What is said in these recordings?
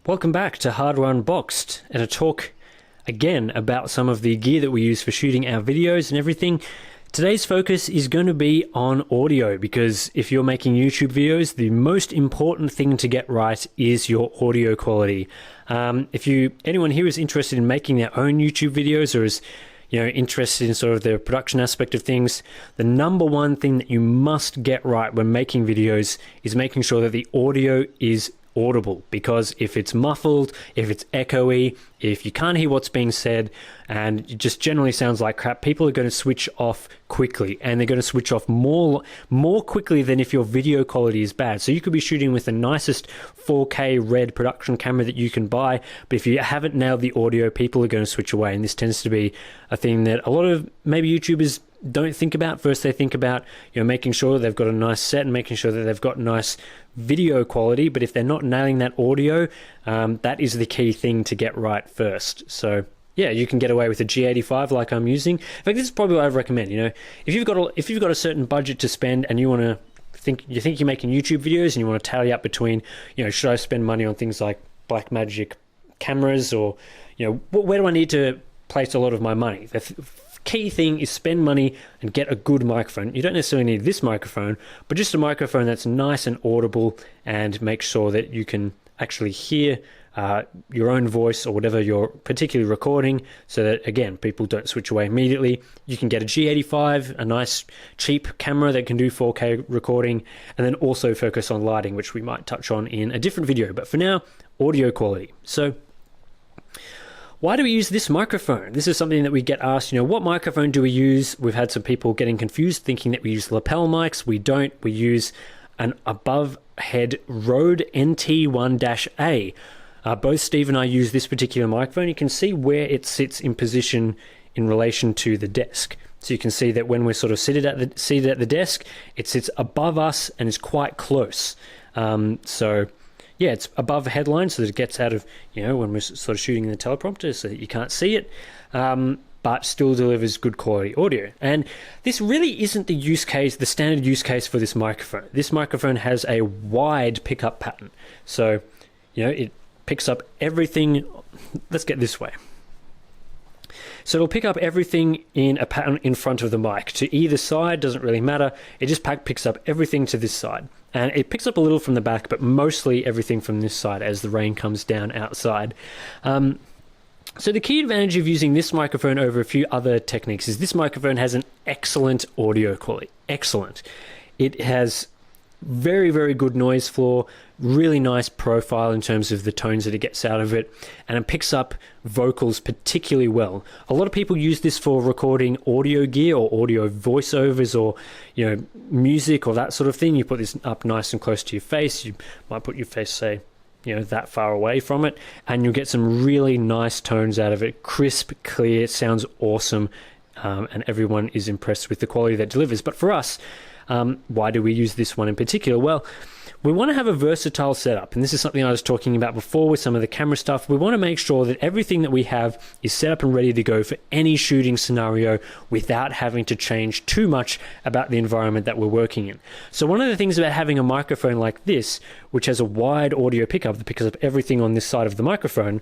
Welcome back to Hardware Unboxed and a talk again about some of the gear that we use for shooting our videos and everything. Today's focus is going to be on audio because if you're making YouTube videos, the most important thing to get right is your audio quality. If anyone here is interested in making their own YouTube videos or is interested in sort of the production aspect of things, the number one thing that you must get right when making videos is making sure that the audio is audible, because if it's muffled, if it's echoey, if you can't hear what's being said and it just generally sounds like crap, people are going to switch off quickly, and they're going to switch off more quickly than if your video quality is bad. So you could be shooting with the nicest 4K red production camera that you can buy, but if you haven't nailed the audio, people are going to switch away, and this tends to be a thing that a lot of maybe YouTubers don't think about. First they think about making sure they've got a nice set and making sure that they've got nice video quality, but if they're not nailing that audio, that is the key thing to get right first. So yeah, you can get away with a G85 like I'm using. In fact, this is probably what I'd recommend. If you've got a certain budget to spend and you think you're making YouTube videos and you want to tally up between should I spend money on things like Blackmagic cameras, or where do I need to place a lot of my money? Key thing is spend money and get a good microphone. You don't necessarily need this microphone, but just a microphone that's nice and audible, and make sure that you can actually hear your own voice or whatever you're particularly recording, so that again people don't switch away immediately. You can get a G85, a nice cheap camera that can do 4K recording, and then also focus on lighting, which we might touch on in a different video. But for now, audio quality. So why do we use this microphone? This is something that we get asked, what microphone do we use? We've had some people getting confused thinking that we use lapel mics. We don't. We use an above head Rode NT1-A. Both Steve and I use this particular microphone. You can see where it sits in position in relation to the desk. So you can see that when we're sort of seated at the desk, it sits above us and is quite close. Yeah, it's above the headline so that it gets out of, when we're sort of shooting in the teleprompter so that you can't see it, but still delivers good quality audio. And this really isn't the standard use case for this microphone. This microphone has a wide pickup pattern. So, it picks up everything. Let's get this way. So it'll pick up everything in a pattern in front of the mic. To either side, doesn't really matter. It just picks up everything to this side. And it picks up a little from the back, but mostly everything from this side as the rain comes down outside. So the key advantage of using this microphone over a few other techniques is this microphone has an excellent audio quality. Excellent. It has very, very good noise floor, really nice profile in terms of the tones that it gets out of it, and it picks up vocals particularly well. A lot of people use this for recording audio gear or audio voiceovers or music or that sort of thing. You put this up nice and close to your face. You might put your face, say, that far away from it, and you'll get some really nice tones out of it. Crisp, clear, it sounds awesome, and everyone is impressed with the quality that it delivers. But for us, why do we use this one in particular? Well, we want to have a versatile setup, and this is something I was talking about before with some of the camera stuff. We want to make sure that everything that we have is set up and ready to go for any shooting scenario without having to change too much about the environment that we're working in. So one of the things about having a microphone like this, which has a wide audio pickup that picks up everything on this side of the microphone,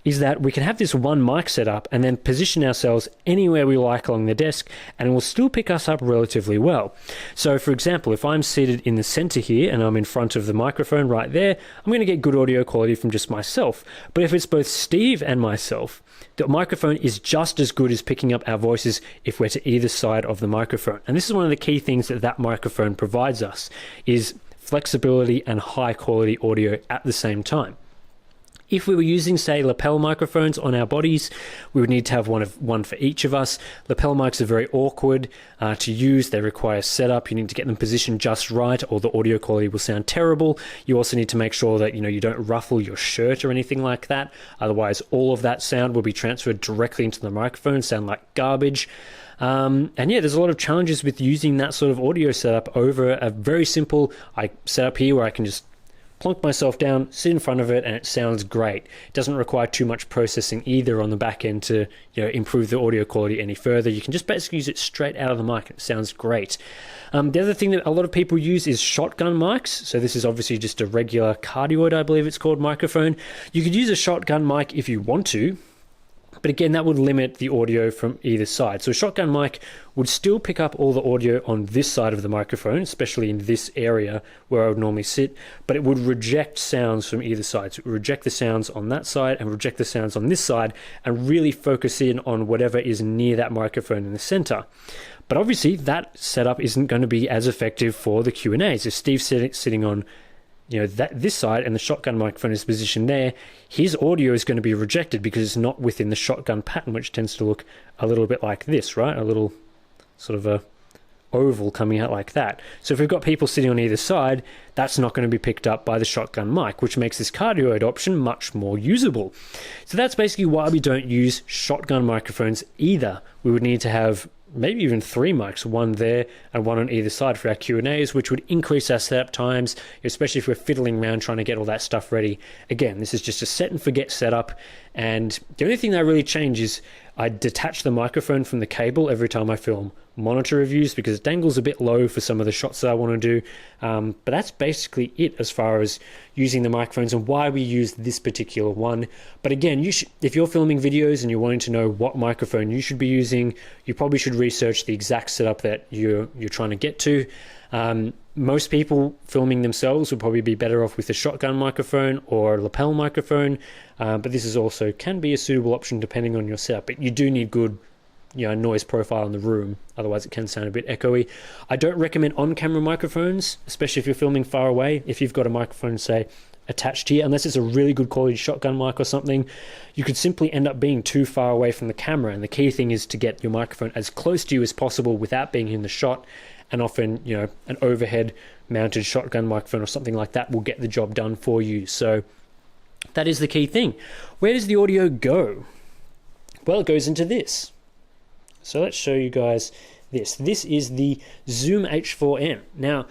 is that we can have this one mic set up and then position ourselves anywhere we like along the desk, and it will still pick us up relatively well. So for example, if I'm seated in the center here and I'm in front of the microphone right there, I'm going to get good audio quality from just myself. But if it's both Steve and myself, the microphone is just as good as picking up our voices if we're to either side of the microphone. And this is one of the key things that microphone provides us, is flexibility and high quality audio at the same time. If we were using, say, lapel microphones on our bodies, we would need to have one for each of us. Lapel mics are very awkward to use. They require setup. You need to get them positioned just right, or the audio quality will sound terrible. You also need to make sure that you don't ruffle your shirt or anything like that. Otherwise, all of that sound will be transferred directly into the microphone, sound like garbage. And yeah, there's a lot of challenges with using that sort of audio setup over a very simple setup here where I can just plonk myself down, sit in front of it, and it sounds great. It doesn't require too much processing either on the back end to improve the audio quality any further. You can just basically use it straight out of the mic. It sounds great. The other thing that a lot of people use is shotgun mics. So this is obviously just a regular cardioid, I believe it's called, microphone. You could use a shotgun mic if you want to, but again, that would limit the audio from either side. So a shotgun mic would still pick up all the audio on this side of the microphone, especially in this area where I would normally sit, but it would reject sounds from either side. So it would reject the sounds on that side and reject the sounds on this side and really focus in on whatever is near that microphone in the center. But obviously that setup isn't going to be as effective for the Q&As. If Steve's sitting on this side and the shotgun microphone is positioned there, his audio is going to be rejected because it's not within the shotgun pattern, which tends to look a little bit like this, right? A little sort of a oval coming out like that. So if we've got people sitting on either side, that's not going to be picked up by the shotgun mic, which makes this cardioid option much more usable. So that's basically why we don't use shotgun microphones either. We would need to have maybe even 3 mics, one there and one on either side for our Q&As, which would increase our setup times, especially if we're fiddling around trying to get all that stuff ready. Again, this is just a set and forget setup, and the only thing that I really change is I detach the microphone from the cable every time I film monitor reviews because it dangles a bit low for some of the shots that I want to do. But that's basically it as far as using the microphones and why we use this particular one. But again, if you're filming videos and you're wanting to know what microphone you should be using, you probably should research the exact setup that you're trying to get to. Most people filming themselves would probably be better off with a shotgun microphone or a lapel microphone, but this is also can be a suitable option depending on your setup. But you do need good noise profile in the room, otherwise it can sound a bit echoey. I don't recommend on-camera microphones, especially if you're filming far away. If you've got a microphone, say, attached here, unless it's a really good quality shotgun mic or something, you could simply end up being too far away from the camera, and the key thing is to get your microphone as close to you as possible without being in the shot. And often, an overhead mounted shotgun microphone or something like that will get the job done for you. So that is the key thing. Where does the audio go? Well, it goes into this. So let's show you guys this. This is the Zoom H4n. Now,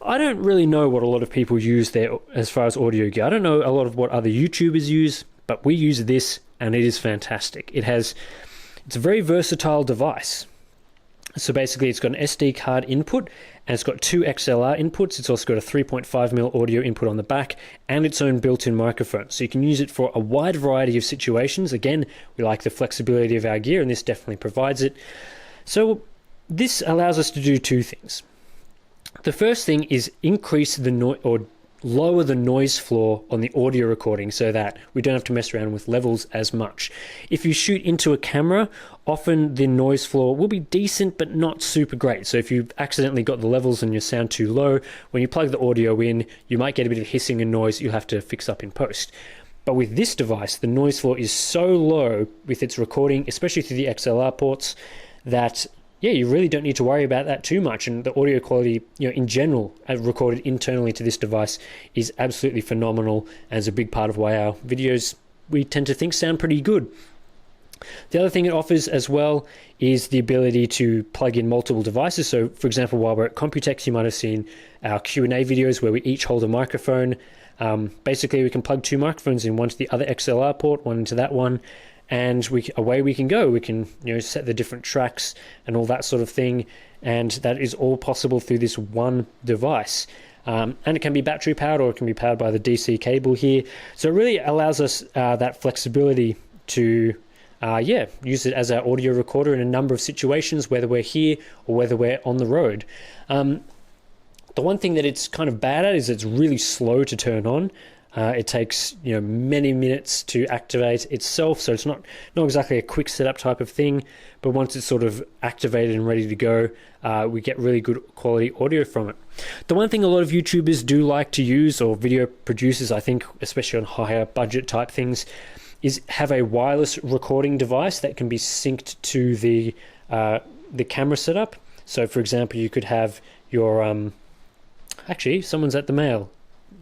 I don't really know what a lot of people use there as far as audio gear. I don't know a lot of what other YouTubers use, but we use this and it is fantastic. It's a very versatile device. So basically it's got an SD card input and it's got 2 XLR inputs. It's also got a 3.5mm audio input on the back and its own built-in microphone. So you can use it for a wide variety of situations. Again, we like the flexibility of our gear and this definitely provides it. So this allows us to do 2 things. The first thing is increase the noise or lower the noise floor on the audio recording so that we don't have to mess around with levels as much. If you shoot into a camera, often the noise floor will be decent but not super great. So if you've accidentally got the levels and your sound too low, when you plug the audio in, you might get a bit of hissing and noise you'll have to fix up in post. But with this device, the noise floor is so low with its recording, especially through the XLR ports, that you really don't need to worry about that too much. And the audio quality, in general, recorded internally to this device is absolutely phenomenal and is a big part of why our videos, we tend to think, sound pretty good. The other thing it offers as well is the ability to plug in multiple devices. So, for example, while we're at Computex, you might have seen our Q&A videos where we each hold a microphone. Basically, we can plug 2 microphones in, one to the other XLR port, one into that one, and away we can go. We can set the different tracks and all that sort of thing, and that is all possible through this one device. And it can be battery powered or it can be powered by the DC cable here. So it really allows us that flexibility to use it as our audio recorder in a number of situations, whether we're here or whether we're on the road. The one thing that it's kind of bad at is it's really slow to turn on. It takes many minutes to activate itself, so it's not exactly a quick setup type of thing. But once it's sort of activated and ready to go, we get really good quality audio from it. The one thing a lot of YouTubers do like to use, or video producers, I think, especially on higher budget type things, is have a wireless recording device that can be synced to the camera setup. So, for example, you could have your actually, someone's at the mail.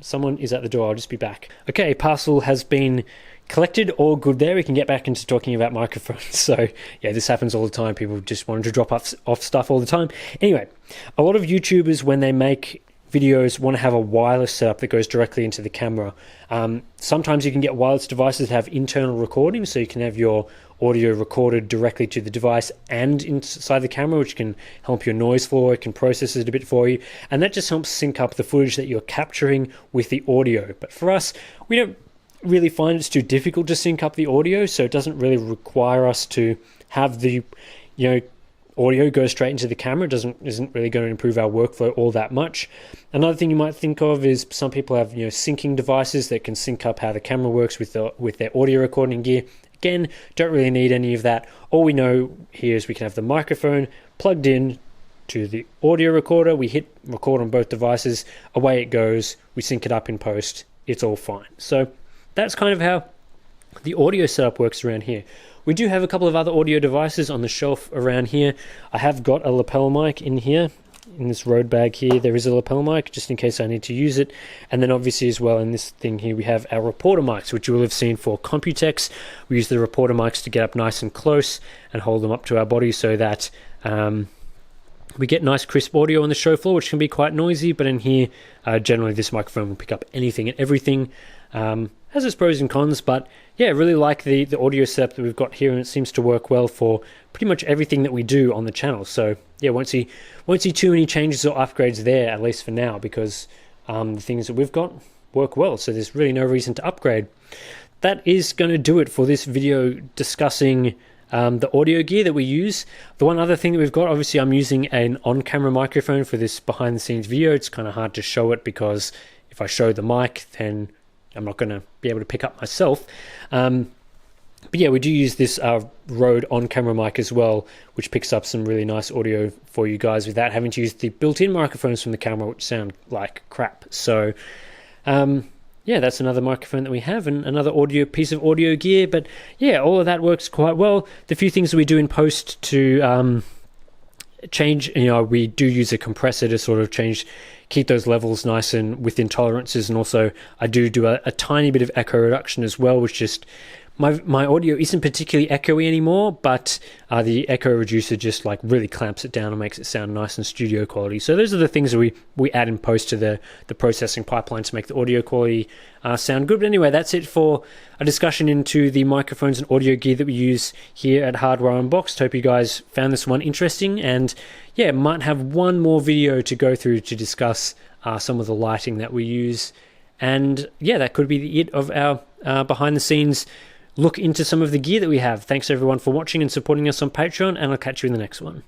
Someone is at the door. I'll just be back. Okay, parcel has been collected. All good there. We can get back into talking about microphones. So yeah, this happens all the time. People just wanting to drop off stuff all the time. Anyway, a lot of YouTubers, when they make videos want to have a wireless setup that goes directly into the camera. Sometimes you can get wireless devices that have internal recording, so you can have your audio recorded directly to the device and inside the camera, which can help your noise floor. It can process it a bit for you, and that just helps sync up the footage that you're capturing with the audio. But for us, we don't really find it's too difficult to sync up the audio, so it doesn't really require us to have the audio go straight into the camera. Isn't really going to improve our workflow all that much. Another thing you might think of is some people have syncing devices that can sync up how the camera works with their audio recording gear. Again, don't really need any of that. All we know here is we can have the microphone plugged in to the audio recorder. We hit record on both devices. Away it goes. We sync it up in post. It's all fine. So that's kind of how the audio setup works around here. We do have a couple of other audio devices on the shelf around here. I have got a lapel mic in here. In this road bag here, there is a lapel mic just in case I need to use it. And then obviously as well in this thing here, we have our reporter mics, which you will have seen for Computex. We use the reporter mics to get up nice and close and hold them up to our body so that we get nice crisp audio on the show floor, which can be quite noisy. But in here, generally this microphone will pick up anything and everything. Has its pros and cons, but yeah, I really like the audio setup that we've got here, and it seems to work well for pretty much everything that we do on the channel. So yeah, won't see too many changes or upgrades there, at least for now, because the things that we've got work well, so there's really no reason to upgrade. That is going to do it for this video discussing the audio gear that we use. The one other thing that we've got, obviously I'm using an on-camera microphone for this behind the scenes video. It's kind of hard to show it because if I show the mic, then I'm not going to be able to pick up myself. But yeah, we do use this Rode on-camera mic as well, which picks up some really nice audio for you guys without having to use the built-in microphones from the camera, which sound like crap. So yeah, that's another microphone that we have and another piece of audio gear. But yeah, all of that works quite well. The few things that we do in post to change, we do use a compressor to sort of keep those levels nice and within tolerances, and also I do a tiny bit of echo reduction as well, which just my audio isn't particularly echoey anymore, but the echo reducer just like really clamps it down and makes it sound nice and studio quality. So those are the things that we add in post to the processing pipeline to make the audio quality sound good. But anyway, that's it for a discussion into the microphones and audio gear that we use here at Hardware Unboxed. Hope you guys found this one interesting, and yeah, might have one more video to go through to discuss some of the lighting that we use. And yeah, that could be it of our behind the scenes look into some of the gear that we have. Thanks everyone for watching and supporting us on Patreon, and I'll catch you in the next one.